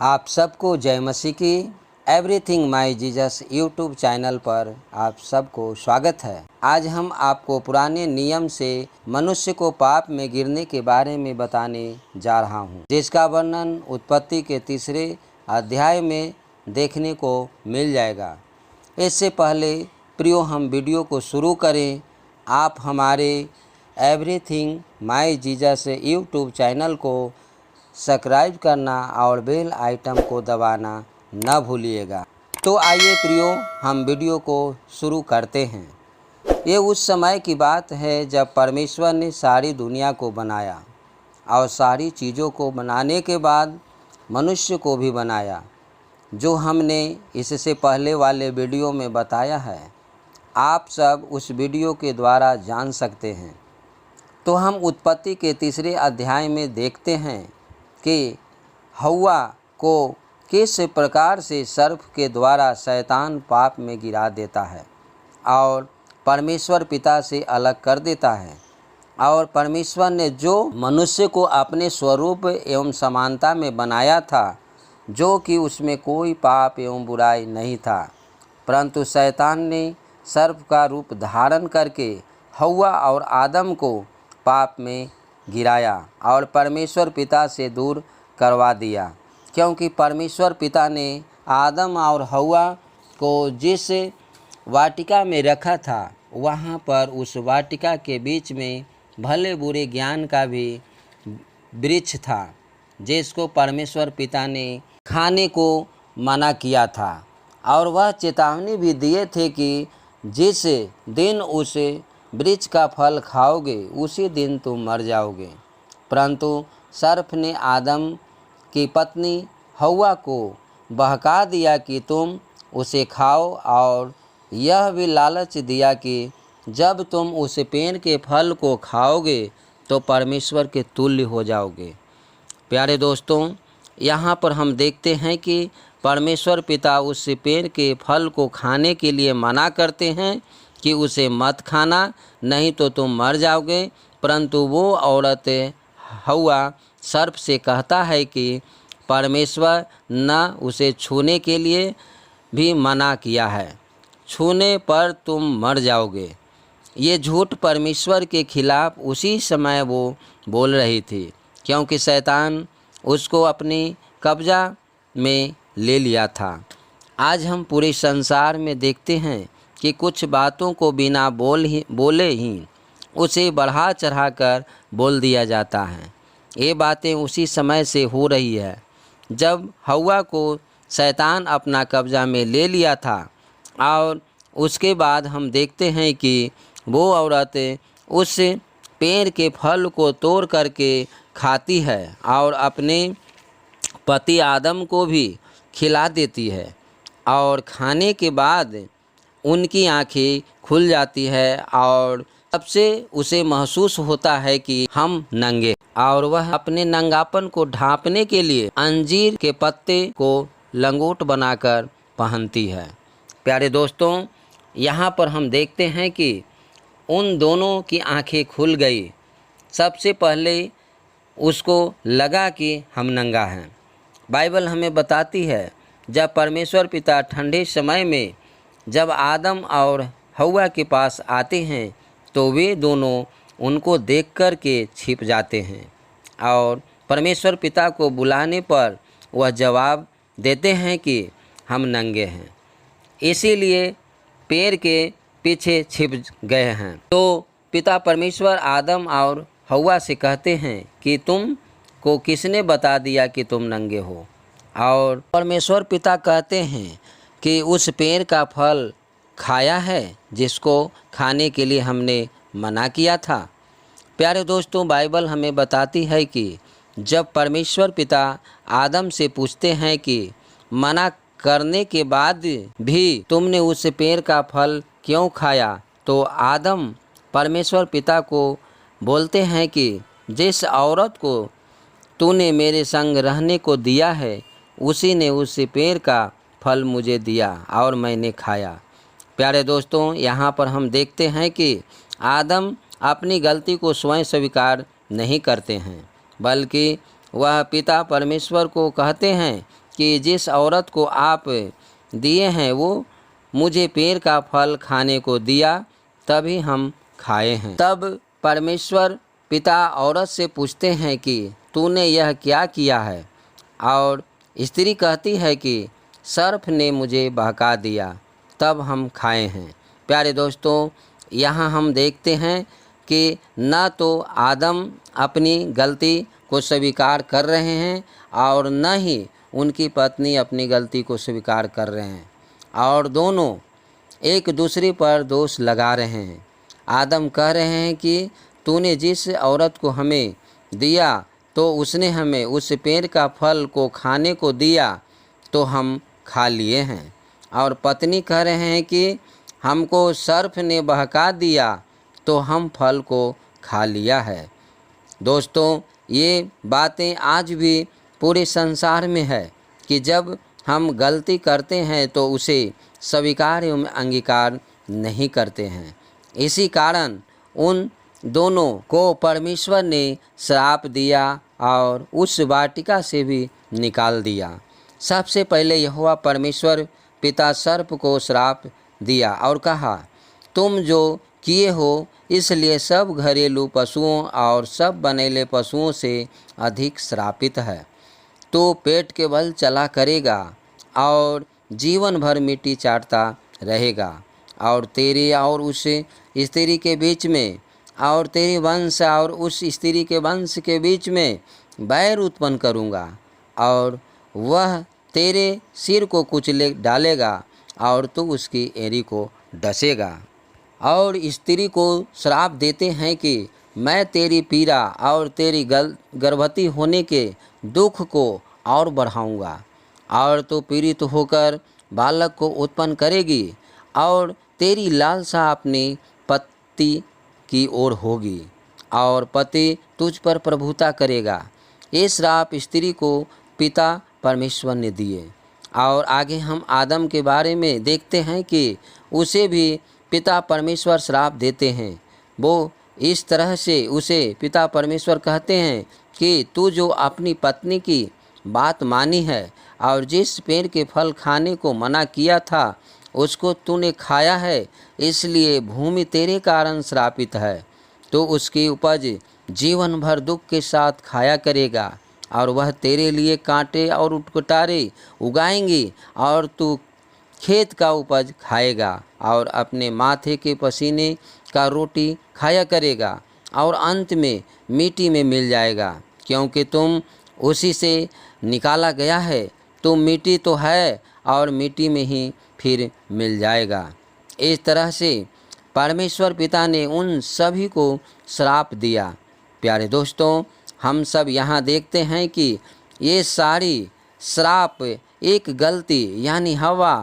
आप सबको जय मसीह की everything my Jesus YouTube channel पर आप सबको स्वागत है। आज हम आपको पुराने नियम से मनुष्य को पाप में गिरने के बारे में बताने जा रहा हूँ, जिसका वर्णन उत्पत्ति के 3 अध्याय में देखने को मिल जाएगा। इससे पहले प्रियो हम वीडियो को शुरू करें, आप हमारे everything my Jesus YouTube channel को सब्सक्राइब करना और बेल आइटम को दबाना न भूलिएगा। तो आइए प्रियो हम वीडियो को शुरू करते हैं। ये उस समय की बात है जब परमेश्वर ने सारी दुनिया को बनाया और सारी चीज़ों को बनाने के बाद मनुष्य को भी बनाया, जो हमने इससे पहले वाले वीडियो में बताया है। आप सब उस वीडियो के द्वारा जान सकते हैं। तो हम उत्पत्ति के 3 अध्याय में देखते हैं कि हव्वा को किस प्रकार से सर्प के द्वारा शैतान पाप में गिरा देता है और परमेश्वर पिता से अलग कर देता है। और परमेश्वर ने जो मनुष्य को अपने स्वरूप एवं समानता में बनाया था, जो कि उसमें कोई पाप एवं बुराई नहीं था, परंतु शैतान ने सर्प का रूप धारण करके हव्वा और आदम को पाप में गिराया और परमेश्वर पिता से दूर करवा दिया, क्योंकि परमेश्वर पिता ने आदम और हव्वा को जिस वाटिका में रखा था, वहाँ पर उस वाटिका के बीच में भले बुरे ज्ञान का भी वृक्ष था, जिसको परमेश्वर पिता ने खाने को मना किया था। और वह चेतावनी भी दिए थे कि जिस दिन उस वृक्ष का फल खाओगे उसी दिन तुम मर जाओगे। परंतु सर्प ने आदम की पत्नी हव्वा को बहका दिया कि तुम उसे खाओ, और यह भी लालच दिया कि जब तुम उस पेड़ के फल को खाओगे तो परमेश्वर के तुल्य हो जाओगे। प्यारे दोस्तों, यहाँ पर हम देखते हैं कि परमेश्वर पिता उस पेड़ के फल को खाने के लिए मना करते हैं कि उसे मत खाना, नहीं तो तुम मर जाओगे। परंतु वो औरत हव्वा सर्प से कहता है कि परमेश्वर न उसे छूने के लिए भी मना किया है, छूने पर तुम मर जाओगे। ये झूठ परमेश्वर के खिलाफ उसी समय वो बोल रही थी, क्योंकि शैतान उसको अपनी कब्जा में ले लिया था। आज हम पूरे संसार में देखते हैं कि कुछ बातों को बिना बोले ही उसे बढ़ा चढ़ा कर बोल दिया जाता है। ये बातें उसी समय से हो रही है जब हव्वा को शैतान अपना कब्जा में ले लिया था, और उसके बाद हम देखते हैं कि वो औरत उस पेड़ के फल को तोड़ करके खाती है और अपने पति आदम को भी खिला देती है, और खाने के बाद उनकी आंखें खुल जाती है और तब से उसे महसूस होता है कि हम नंगे, और वह अपने नंगापन को ढांपने के लिए अंजीर के पत्ते को लंगोट बनाकर पहनती है। प्यारे दोस्तों, यहाँ पर हम देखते हैं कि उन दोनों की आंखें खुल गई। सबसे पहले उसको लगा कि हम नंगा हैं। बाइबल हमें बताती है जब परमेश्वर पिता ठंडे समय में जब आदम और हव्वा के पास आते हैं तो वे दोनों उनको देख कर के छिप जाते हैं, और परमेश्वर पिता को बुलाने पर वह जवाब देते हैं कि हम नंगे हैं, इसीलिए पेड़ के पीछे छिप गए हैं। तो पिता परमेश्वर आदम और हव्वा से कहते हैं कि तुम को किसने बता दिया कि तुम नंगे हो? और परमेश्वर पिता कहते हैं कि उस पेड़ का फल खाया है जिसको खाने के लिए हमने मना किया था। प्यारे दोस्तों, बाइबल हमें बताती है कि जब परमेश्वर पिता आदम से पूछते हैं कि मना करने के बाद भी तुमने उस पेड़ का फल क्यों खाया, तो आदम परमेश्वर पिता को बोलते हैं कि जिस औरत को तूने मेरे संग रहने को दिया है, उसी ने उस पेड़ का फल मुझे दिया और मैंने खाया। प्यारे दोस्तों, यहाँ पर हम देखते हैं कि आदम अपनी गलती को स्वयं स्वीकार नहीं करते हैं, बल्कि वह पिता परमेश्वर को कहते हैं कि जिस औरत को आप दिए हैं वो मुझे पेड़ का फल खाने को दिया, तभी हम खाए हैं। तब परमेश्वर पिता औरत से पूछते हैं कि तूने यह क्या किया है? और स्त्री कहती है कि सर्प ने मुझे बहका दिया, तब हम खाए हैं। प्यारे दोस्तों, यहाँ हम देखते हैं कि न तो आदम अपनी गलती को स्वीकार कर रहे हैं और न ही उनकी पत्नी अपनी गलती को स्वीकार कर रहे हैं, और दोनों एक दूसरे पर दोष लगा रहे हैं। आदम कह रहे हैं कि तूने जिस औरत को हमें दिया तो उसने हमें उस पेड़ का फल को खाने को दिया, तो हम खा लिए हैं। और पत्नी कह रहे हैं कि हमको सर्प ने बहका दिया, तो हम फल को खा लिया है। दोस्तों, ये बातें आज भी पूरे संसार में है कि जब हम गलती करते हैं तो उसे स्वीकार एवं अंगीकार नहीं करते हैं। इसी कारण उन दोनों को परमेश्वर ने श्राप दिया और उस वाटिका से भी निकाल दिया। सबसे पहले यहोवा परमेश्वर पिता सर्प को श्राप दिया और कहा, तुम जो किए हो इसलिए सब घरेलू पशुओं और सब बनेले पशुओं से अधिक श्रापित है। तो पेट के बल चला करेगा और जीवन भर मिट्टी चाटता रहेगा, और तेरे और उस स्त्री के बीच में और तेरे वंश और उस स्त्री के वंश के बीच में बैर उत्पन्न करूँगा, और वह तेरे सिर को कुचले डालेगा और तू उसकी एड़ी को डसेगा। और स्त्री को श्राप देते हैं कि मैं तेरी पीड़ा और तेरी गर्भवती होने के दुख को और बढ़ाऊँगा, और तू पीड़ित होकर बालक को उत्पन्न करेगी, और तेरी लालसा अपनी पति की ओर होगी, और पति तुझ पर प्रभुता करेगा। ये श्राप स्त्री को पिता परमेश्वर ने दिए। और आगे हम आदम के बारे में देखते हैं कि उसे भी पिता परमेश्वर श्राप देते हैं। वो इस तरह से उसे पिता परमेश्वर कहते हैं कि तू जो अपनी पत्नी की बात मानी है और जिस पेड़ के फल खाने को मना किया था उसको तूने खाया है, इसलिए भूमि तेरे कारण श्रापित है। तो उसकी उपज जीवन भर दुख के साथ खाया करेगा, और वह तेरे लिए कांटे और उटकुटारे उगाएंगी, और तू खेत का उपज खाएगा और अपने माथे के पसीने का रोटी खाया करेगा, और अंत में मिट्टी में मिल जाएगा, क्योंकि तुम उसी से निकाला गया है। तुम मिट्टी तो है और मिट्टी में ही फिर मिल जाएगा। इस तरह से परमेश्वर पिता ने उन सभी को श्राप दिया। प्यारे दोस्तों, हम सब यहाँ देखते हैं कि ये सारी श्राप एक गलती यानी हवा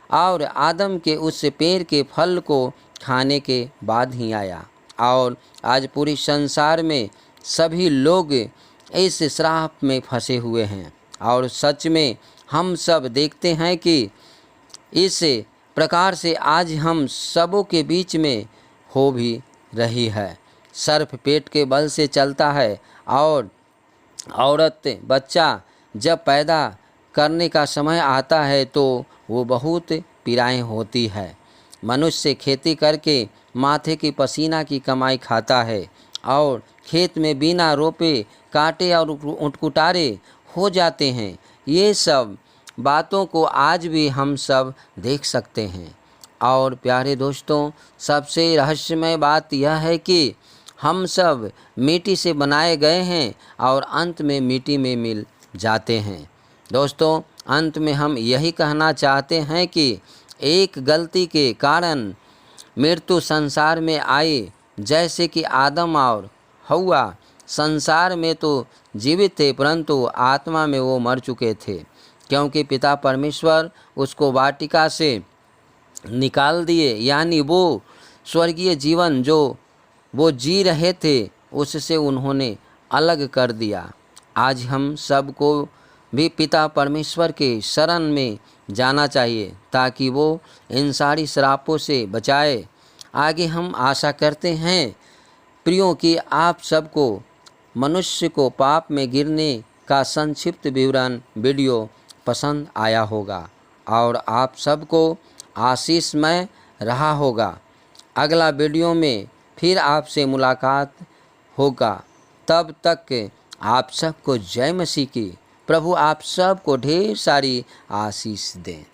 और आदम के उस पेड़ के फल को खाने के बाद ही आया, और आज पूरी संसार में सभी लोग इस श्राप में फंसे हुए हैं। और सच में हम सब देखते हैं कि इस प्रकार से आज हम सबों के बीच में हो भी रही है। सर्प पेट के बल से चलता है, और औरत बच्चा जब पैदा करने का समय आता है तो वो बहुत पीड़ाएँ होती है। मनुष्य खेती करके माथे की पसीना की कमाई खाता है, और खेत में बिना रोपे कांटे और उटकुटारे हो जाते हैं। ये सब बातों को आज भी हम सब देख सकते हैं। और प्यारे दोस्तों, सबसे रहस्यमय बात यह है कि हम सब मिट्टी से बनाए गए हैं और अंत में मिट्टी में मिल जाते हैं। दोस्तों, अंत में हम यही कहना चाहते हैं कि एक गलती के कारण मृत्यु संसार में आई। जैसे कि आदम और हव्वा संसार में तो जीवित थे, परंतु आत्मा में वो मर चुके थे, क्योंकि पिता परमेश्वर उसको वाटिका से निकाल दिए, यानी वो स्वर्गीय जीवन जो वो जी रहे थे उससे उन्होंने अलग कर दिया। आज हम सबको भी पिता परमेश्वर के शरण में जाना चाहिए ताकि वो इन सारी श्रापों से बचाए। आगे हम आशा करते हैं प्रियो कि आप सबको मनुष्य को पाप में गिरने का संक्षिप्त विवरण वीडियो पसंद आया होगा और आप सबको आशीषमय रहा होगा। अगला वीडियो में फिर आपसे मुलाकात होगा। तब तक आप सबको जय मसीह की। प्रभु आप सबको ढेर सारी आशीष दें।